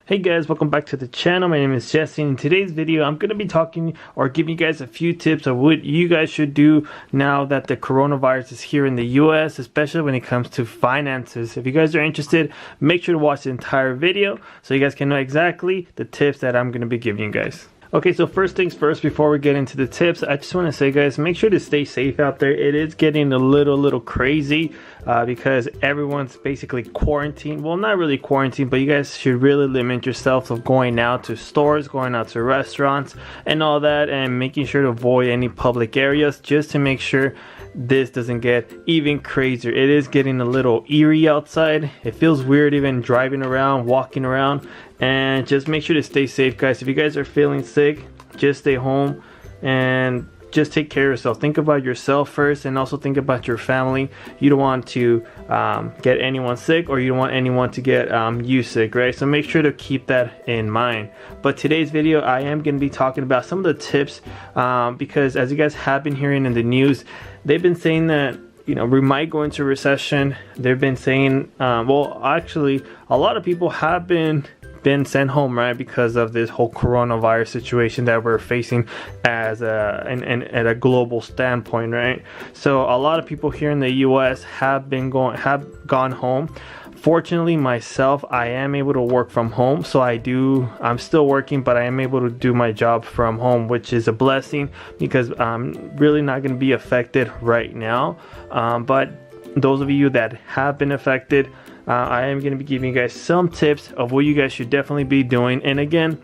Hey guys, welcome back to the channel. My name is Jesse. In today's video, I'm going to be talking or giving you guys a few tips of what you guys should do now that the coronavirus is here in the US, especially when it comes to finances. If you guys are interested, make sure to watch the entire video so you guys can know exactly the tips that I'm going to be giving you guys. Okay, so first things first, before we get into the tips, I just want to say, guys, make sure to stay safe out there. It is getting a little crazy because everyone's basically quarantined. Well, not really quarantined, but you guys should really limit yourself of going out to stores, going out to restaurants, and all that, and making sure to avoid any public areas just to make sure this doesn't get even crazier. It is getting a little eerie outside. It feels weird even driving around, walking around, and just make sure to stay safe, guys. If you guys are feeling sick, just stay home and just take care of yourself. Think about yourself first, and also think about your family. You don't want to get anyone sick, or you don't want anyone to get you sick, right? So make sure to keep that in mind. But today's video, I am going to be talking about some of the tips because as you guys have been hearing in the news, they've been saying that, you know, we might go into recession. They've been saying, well, actually, a lot of people have been sent home, right, because of this whole coronavirus situation that we're facing as at a global standpoint, right? So a lot of people here in the US have gone home. Fortunately, myself, I am able to work from home, so I'm still working, but I am able to do my job from home, which is a blessing because I'm really not going to be affected right now. But those of you that have been affected, I am going to be giving you guys some tips of what you guys should definitely be doing. And again,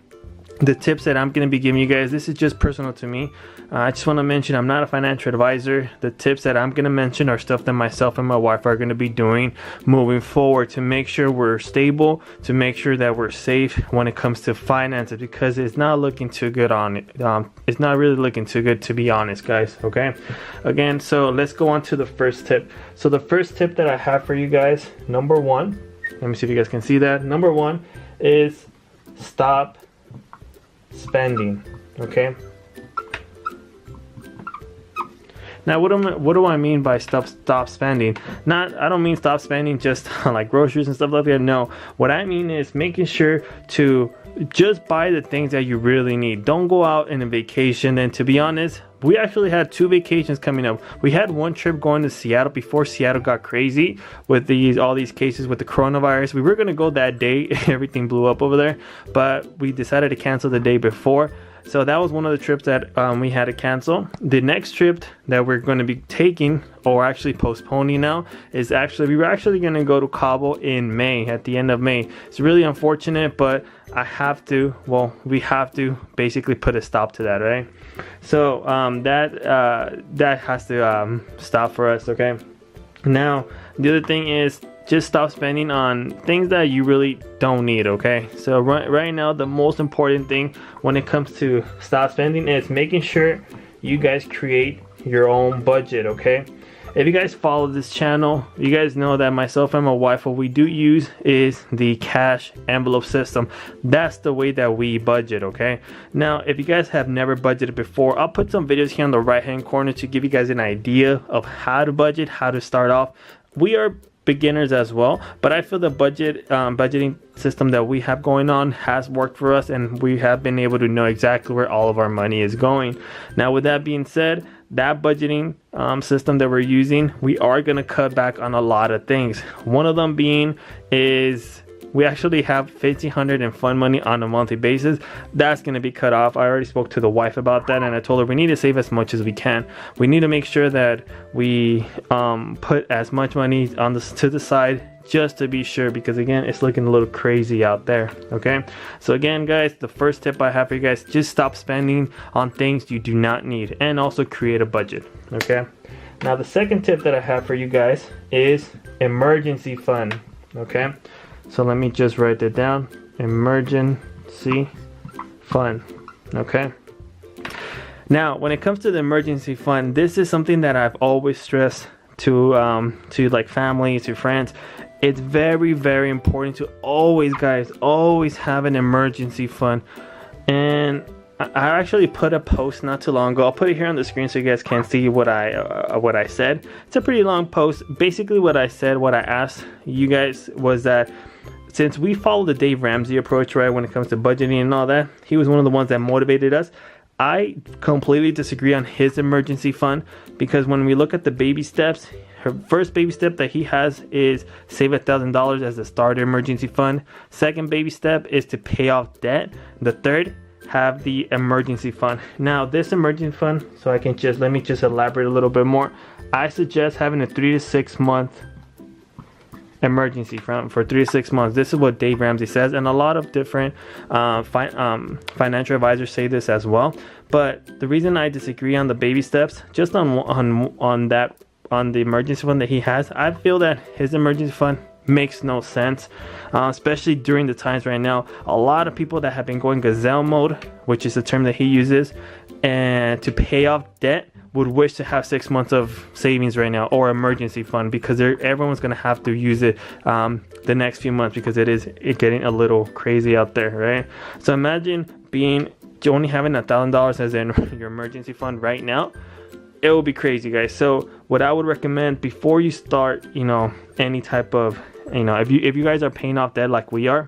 the tips that I'm going to be giving you guys, this is just personal to me. I just want to mention I'm not a financial advisor. The tips that I'm going to mention are stuff that myself and my wife are going to be doing moving forward to make sure we're stable, to make sure that we're safe when it comes to finances, because it's not looking too good on it. It's not really looking too good, to be honest, guys. Okay, again, so let's go on to the first tip. So the first tip that I have for you guys, number one, let me see if you guys can see that. Number one is stop spending. Okay, now what do I mean by stop spending? I don't mean stop spending just on like groceries and stuff like that. No, what I mean is making sure to just buy the things that you really need. Don't go out on a vacation. And to be honest, we actually had 2 vacations coming up. We had one trip going to Seattle before Seattle got crazy with all these cases with the coronavirus. We were going to go that day. Everything blew up over there, but we decided to cancel the day before. So that was one of the trips that we had to cancel. The next trip that we're going to be taking, or actually postponing now, is we were actually going to go to Cabo in May, at the end of May. It's really unfortunate, but we have to basically put a stop to that, right? So that has to stop for us, okay? Now, the other thing is just stop spending on things that you really don't need, okay? So right now, the most important thing when it comes to stop spending is making sure you guys create your own budget, okay? If you guys follow this channel, you guys know that myself and my wife, what we do use is the cash envelope system. That's the way that we budget, okay? Now, if you guys have never budgeted before, I'll put some videos here on the right hand corner to give you guys an idea of how to budget, how to start off. We are beginners as well, but I feel the budgeting system that we have going on has worked for us, and we have been able to know exactly where all of our money is going. Now, with that being said, that budgeting system that we're using, we are going to cut back on a lot of things. One of them being is we actually have $1,500 in fund money on a monthly basis. That's going to be cut off. I already spoke to the wife about that, and I told her we need to save as much as we can. We need to make sure that we put as much money to the side, just to be sure, because again, it's looking a little crazy out there, okay? So again, guys, the first tip I have for you guys, just stop spending on things you do not need, and also create a budget, okay? Now, the second tip that I have for you guys is emergency fund, okay? So let me just write that down. Emergency fund, okay? Now, when it comes to the emergency fund, this is something that I've always stressed to like family, to friends. It's very important to always have an emergency fund. And I actually put a post not too long ago. I'll put it here on the screen so you guys can see what I said. It's a pretty long post. Basically what I said, what I asked you guys was that since we follow the Dave Ramsey approach, right, when it comes to budgeting and all that, he was one of the ones that motivated us. I completely disagree on his emergency fund, because when we look at the baby steps, her first baby step that he has is save $1,000 as a starter emergency fund. Second baby step is to pay off debt. The third, have the emergency fund. Now this emergency fund, so I can let me just elaborate a little bit more. I suggest having a 3 to 6 month emergency fund for 3 to 6 months. This is what Dave Ramsey says, and a lot of different financial advisors say this as well. But the reason I disagree on the baby steps, just on the emergency fund that he has, I feel that his emergency fund makes no sense, especially during the times right now. A lot of people that have been going gazelle mode, which is the term that he uses, and to pay off debt, would wish to have 6 months of savings right now or emergency fund, because everyone's going to have to use it the next few months, because it's getting a little crazy out there, right? So imagine only having $1,000 as in your emergency fund right now. It will be crazy, guys. So what I would recommend before you start, any type of, if you guys are paying off debt like we are,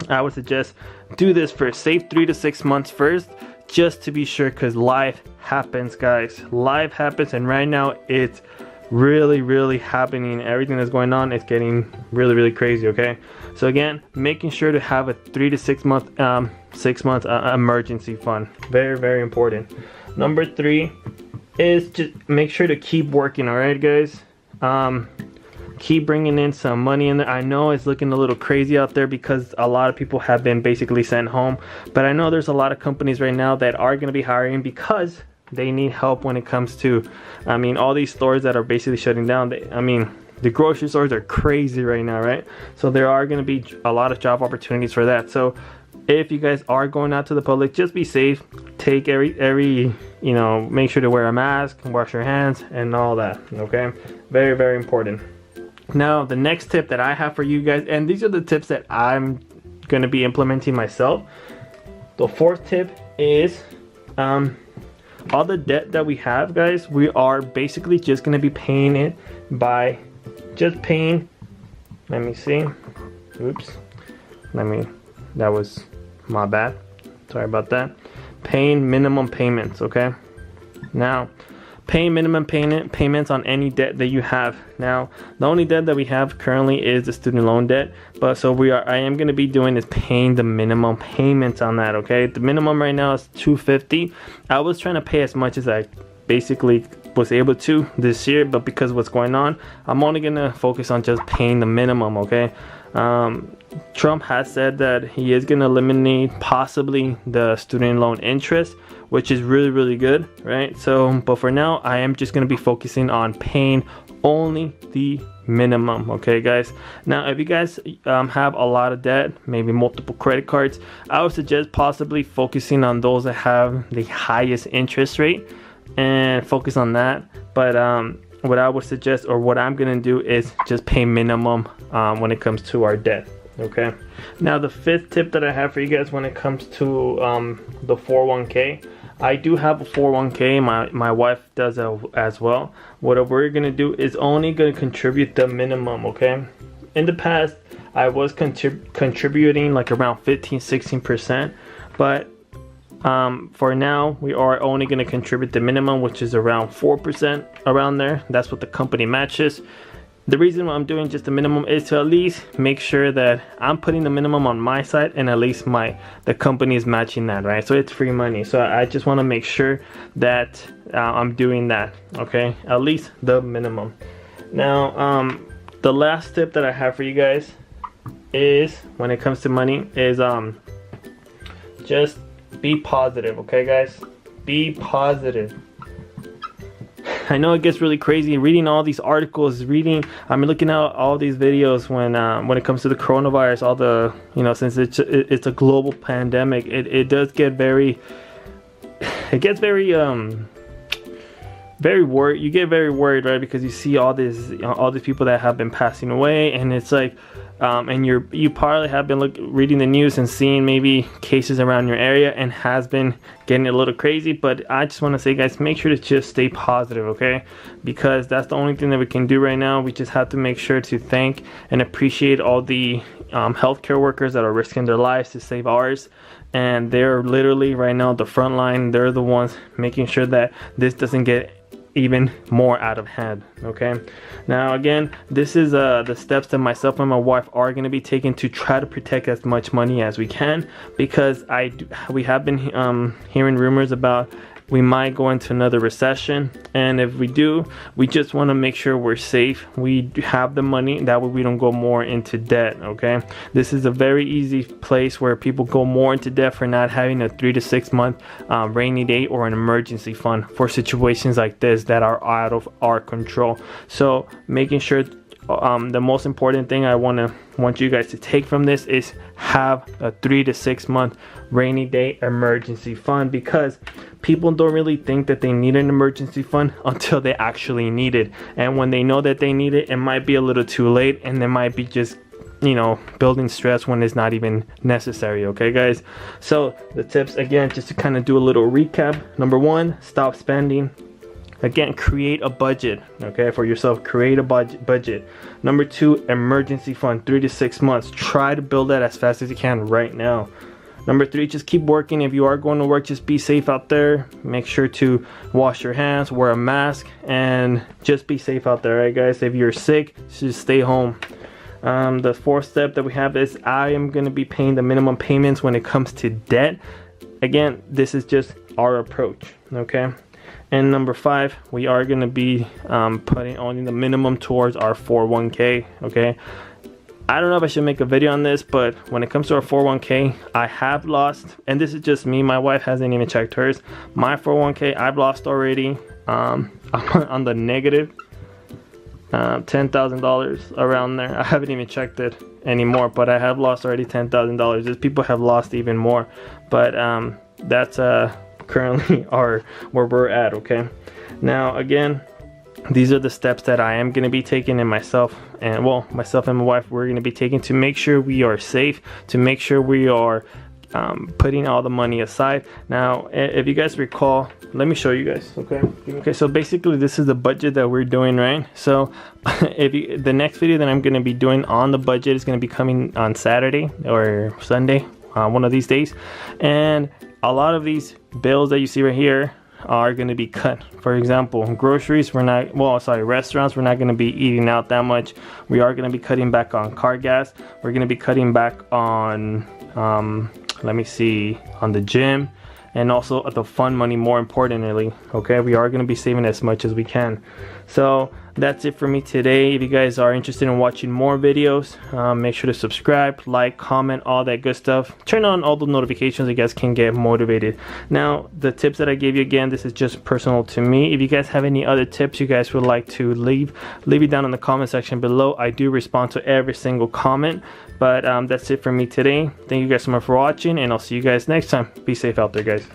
I would suggest do this first. Save 3 to 6 months first, just to be sure, because life happens, guys. Life happens, and right now it's really, really happening. Everything that's going on is getting really, really crazy. Okay, so again, making sure to have a 3 to 6 month emergency fund, very, very important. Number 3 is just make sure to keep working. All right, guys. Keep bringing in some money in there. I know it's looking a little crazy out there because a lot of people have been basically sent home, but I know there's a lot of companies right now that are going to be hiring because they need help when it comes to, all these stores that are basically shutting down. The grocery stores are crazy right now, right? So there are going to be a lot of job opportunities for that. So if you guys are going out to the public, just be safe. Take every make sure to wear a mask, wash your hands, and all that. Okay, very, very important. Now the next tip that I have for you guys, and these are the tips that I'm going to be implementing myself. The fourth tip is all the debt that we have, guys, we are basically just going to be paying it by just paying, let me see, that was my bad, sorry about that. Paying minimum payments. Okay, now paying minimum payments on any debt that you have. Now the only debt that we have currently is the student loan debt, but I am going to be doing is paying the minimum payments on that. Okay, the minimum right now is $250. I was trying to pay as much as I basically was able to this year, but because of what's going on, I'm only going to focus on just paying the minimum. Okay, Trump has said that he is going to eliminate possibly the student loan interest, which is really, really good, right? So, but for now, I am just going to be focusing on paying only the minimum. Okay, guys. Now, if you guys have a lot of debt, maybe multiple credit cards, I would suggest possibly focusing on those that have the highest interest rate and focus on that. But what I would suggest, or what I'm going to do, is just pay minimum when it comes to our debt. Okay, now the fifth tip that I have for you guys when it comes to the 401k, I do have a 401k. My wife does as well. What we're gonna do is only gonna contribute the minimum. Okay, in the past I was contributing like around 15-16%, but for now we are only gonna contribute the minimum, which is around 4%, around there. That's what the company matches. The reason why I'm doing just the minimum is to at least make sure that I'm putting the minimum on my side, and at least the company is matching that, right? So it's free money. So I just want to make sure that I'm doing that. Okay, at least the minimum. Now the last tip that I have for you guys is, when it comes to money, is just be positive. Okay, guys, be positive. I know it gets really crazy reading all these articles, looking at all these videos when it comes to the coronavirus, all the, since it's a global pandemic, it does get very very worried. You get very worried, right? Because you see all these people that have been passing away, and it's like, and you probably have been reading the news and seeing maybe cases around your area, and has been getting a little crazy. But I just want to say, guys, make sure to just stay positive, okay? Because that's the only thing that we can do right now. We just have to make sure to thank and appreciate all the healthcare workers that are risking their lives to save ours, and they're literally right now the front line. They're the ones making sure that this doesn't get even more out of hand. Okay, now again, this is the steps that myself and my wife are going to be taking to try to protect as much money as we can, because we have been hearing rumors about we might go into another recession, and if we do, we just want to make sure we're safe, we have the money, that way we don't go more into debt. Okay, this is a very easy place where people go more into debt for not having a 3 to 6 month rainy day or an emergency fund for situations like this that are out of our control. So making sure the most important thing I want you guys to take from this is have a 3 to 6 month rainy day emergency fund, because people don't really think that they need an emergency fund until they actually need it, and when they know that they need it, it might be a little too late, and they might be just building stress when it's not even necessary. Okay guys, so the tips again, just to kind of do a little recap: number 1, stop spending. Again, create a budget, okay, for yourself. Create a budget. Number 2, emergency fund, 3 to 6 months. Try to build that as fast as you can right now. Number 3, just keep working. If you are going to work, just be safe out there. Make sure to wash your hands, wear a mask, and just be safe out there, right guys? If you're sick, just stay home. The 4th step that we have is I am going to be paying the minimum payments when it comes to debt. Again, this is just our approach, okay? And number 5, we are going to be putting only the minimum towards our 401k. Okay, I don't know if I should make a video on this, but when it comes to our 401k, I have lost, and this is just me, my wife hasn't even checked hers. My 401k, I've lost already. I'm on the negative $10,000 around there. I haven't even checked it anymore, but I have lost already $10,000. There's people have lost even more, but that's currently where we're at. Okay, now again, these are the steps that I am going to be taking, and myself and my wife, we're going to be taking to make sure we are safe, to make sure we are putting all the money aside. Now if you guys recall, let me show you guys. Okay, so basically this is the budget that we're doing, right? So the next video that I'm going to be doing on the budget is going to be coming on Saturday or Sunday, one of these days, and a lot of these bills that you see right here are going to be cut. For example, groceries, restaurants, we're not going to be eating out that much. We are going to be cutting back on car gas. We're going to be cutting back on on the gym, and also the fund money, more importantly. Okay, we are going to be saving as much as we can. So that's it for me today. If you guys are interested in watching more videos, make sure to subscribe, like, comment, all that good stuff. Turn on all the notifications so you guys can get motivated. Now the tips that I gave you, again, this is just personal to me. If you guys have any other tips you guys would like to leave it down in the comment section below. I do respond to every single comment. But that's it for me today. Thank you guys so much for watching, and I'll see you guys next time. Be safe out there, guys.